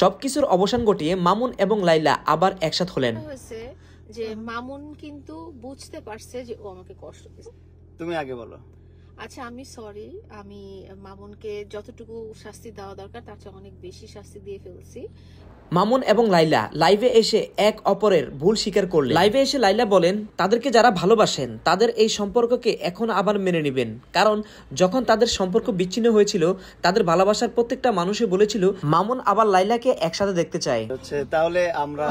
সবকিছুর অবসান ঘটিয়ে মামুন এবং লাইলা আবার একসাথে হলেন। যে মামুন কিন্তু বুঝতে পারছে যে ও আমাকে কষ্ট দিয়েছে। তুমি আগে বলো। আচ্ছা, আমি সরি, আমি মামুনকে যতটুকু শাস্তি দেওয়া দরকার তার চেয়ে অনেক বেশি শাস্তি দিয়ে ফেলছি। মামুন এবং লাইলা লাইভে এসে এক অপরের ভুল স্বীকার করলেন। লাইভে এসে লাইলা বলেন তাদেরকে যারা ভালোবাসেন তাদের এই সম্পর্ককে এখন আবার মেনে নেবেন, কারণ যখন তাদের সম্পর্ক বিচ্ছিন্ন হয়েছিল তাদের ভালোবাসার প্রত্যেকটা মানুষই বলেছিল মামুন আবার লাইলাকে একসাথে দেখতে চায়। তাহলে আমরা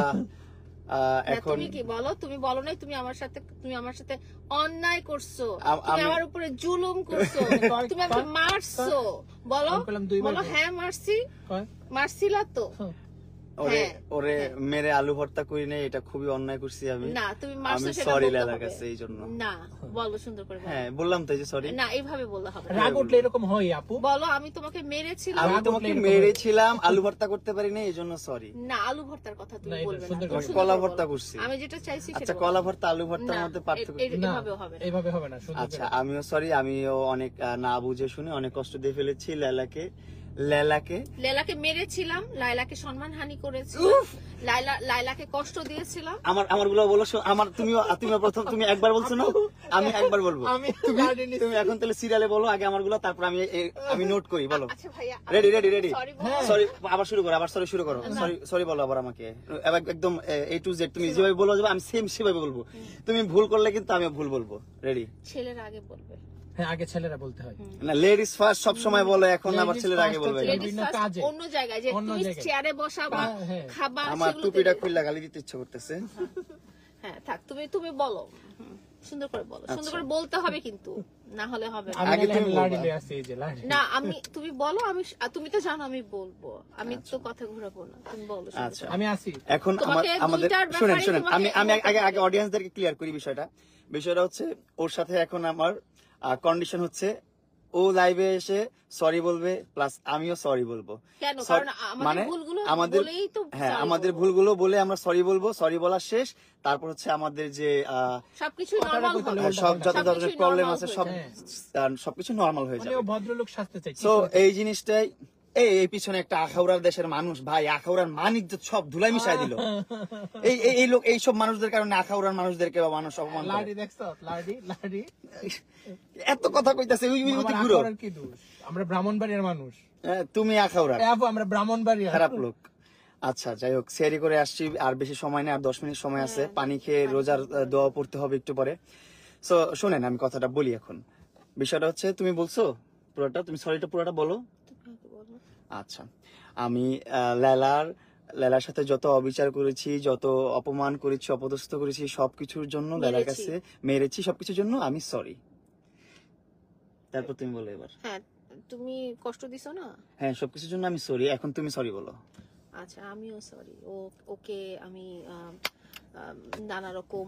এখন তুমি কি বলো? তুমি বলো নাই তুমি আমার সাথে অন্যায় করছো, তুমি আমার উপরে জুলুম করছো, তুমি আমাকে মারছো। বলো বলো, হ্যাঁ মারছিলা তো। ওরে মেরে আলু ভর্তা করি নাই, এটা খুবই অন্যায় করছি আমি। না, তুমি মারছো সেটা সরি বলতে লালার হবে। কাছে এই জন্য। না, বলো সুন্দর করে বলো। হ্যাঁ বললাম তো, এই যে সরি। না, এইভাবে বললে হবে। রাগ উঠলে এরকম হয় আপু। বলো আমি তোমাকে মেরেছিলাম। আমি তোমাকে মেরেছিলাম, আলু ভর্তা করতে পারি না, এই জন্য সরি। না, আলু ভর্তার কথা তুমি বলবে না, কলা ভর্তা করছি। আমি যেটা চাইছি সেটা। আচ্ছা, কলা ভর্তা আলু ভর্তার মধ্যে পার্থক্য এইভাবে হবে না। আচ্ছা, আমিও সরি, আমিও অনেক না বুঝে শুনে অনেক কষ্ট দিয়ে ফেলেছি লেলাকে মেরেছিলাম, লাইলাকে সম্মানহানি করেছি, লাইলাকে কষ্ট দিয়েছিলাম। আমারগুলো বলো। তুমি প্রথম তুমি একবার বলছো না, আমি একবার বলবো। তুমি এখন তাহলে সিরিয়ালে বলো আগে আমারগুলো, তারপর আমি নোট করি। বলো। আচ্ছা ভাইয়া, রেডি সরি, আবার শুরু করো, সরি করো। সরি বলো আবার আমাকে একদম A to Z। তুমি যেভাবে বলো যাবে আমি সেভাবে বলবো। তুমি ভুল করলে কিন্তু আমি ভুল বলবো। রেডি? ছেলেরা আগে বলবে। হ্যাঁ, আগে ছেলেরা বলতে হয় না, লেডিস ফার্স্ট সব সময় বলে, এখন আবার ছেলেরা আগে বলবে। অন্য জায়গায় যে তুমি চেয়ারে বসাবা, খাবা, আমার টুপিটা খুললা গালি দিতে ইচ্ছা করতেছে। হ্যাঁ থাক, তুমি বলো, সুন্দর করে বলো। সুন্দর করে বলতে হবে কিন্তু, না হলে হবে না। আগে তুমি না, তুমি বলো, তুমি তো জানো আমি বলবো, আমি তো কথা ঘোরাবো না, তুমি বলো। আচ্ছা, আমি আসি এখন আমাদের শুনেন, আমি আগে অডিয়েন্সদেরকে ক্লিয়ার করি বিষয়টা হচ্ছে, ওর সাথে এখন আমার কন্ডিশন হচ্ছে ও লাইভে এসে সরি বলবে, প্লাস আমিও সরি বলবো। মানে আমাদের ভুলগুলো বলে আমরা সরি বলবো। সরি বলা শেষ, তারপর হচ্ছে আমাদের যে সব যত ধরনের প্রবলেম আছে সবকিছু নর্মাল হয়ে যাবে। ভদ্রলোক শাস্তি চাই। তো এই জিনিসটাই, এই পিছনে একটা আখাউড়ার দেশের মানুষ ভাই, আখাউড়ার মান ইজ্জত সব ধুলাই মিশাই দিল। এই লোক এইসব মানুষদের কারণে আখাউড়ার মানুষদেরকে বা মানুষ অপমান করে। এত কথা কইতাছে, আমরা ব্রাহ্মণবাড়িয়ার মানুষ, তুমি আখাউড়ার, আমরা ব্রাহ্মণবাড়িয়া খারাপ লোক। আচ্ছা যাই হোক, শেয়ারি করে আসছি, আর বেশি সময় নেই, আর 10 মিনিট সময় আছে। পানি খেয়ে রোজার দোয়া পড়তে হবে একটু পরে। সো শুনেন, আমি কথাটা বলি এখন। বিষয়টা হচ্ছে, তুমি বলছো পুরোটা, তুমি সরিটা পুরোটা বলো। আচ্ছা, আমি লেলার সাথে যত অবিচার করেছি, যত অপমান করেছি, অপদস্থ করেছি, সবকিছুর জন্য, লেলার কাছে মেরেছি, সবকিছুর জন্য আমি সরি। তারপর তুমি বলো এবার। হ্যাঁ, তুমি কষ্ট দিছো না? হ্যাঁ, সবকিছুর জন্য আমি সরি। এখন তুমি সরি বলো। আচ্ছা, আমিও সরি। ওকে আমি নানা রকম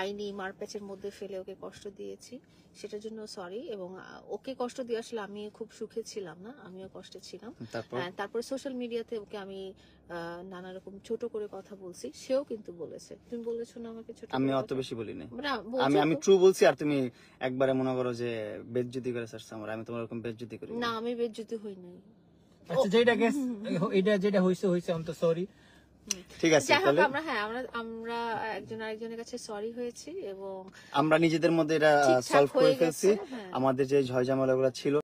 আইনি মারপ্যাচের মধ্যে ফেলে ওকে কষ্ট দিয়েছি, সেটার জন্য সরি। এবং ওকে কষ্ট দিয়ে আসলে আমি খুব সুখে ছিলাম না, আমিও কষ্টে ছিলাম। তারপরে সোশ্যাল মিডিয়াতে ওকে আমি নানা রকম ছোট করে কথা বলছি, সেও কিন্তু বলেছে। তুমি বলেছো না আমাকে ছোট? আমি অত বেশি বলি না, আমি ট্রু বলছি। আর তুমি একবারে মনে করো যে বেজ্জতি করে আসছে আমার, আমি তোমার এরকম বেজ্জতি করি না, আমি বেজ্জতি হই নাই। আচ্ছা, যেটা হইছে অন্ত সরি। ঠিক আছে, তাহলে আমরা একজন আরেকজনের কাছে সরি হয়েছি এবং আমরা নিজেদের মধ্যে এটা সলভ করে ফেলছি। আমাদের যে ঝয় ঝামেলাগুলো ছিল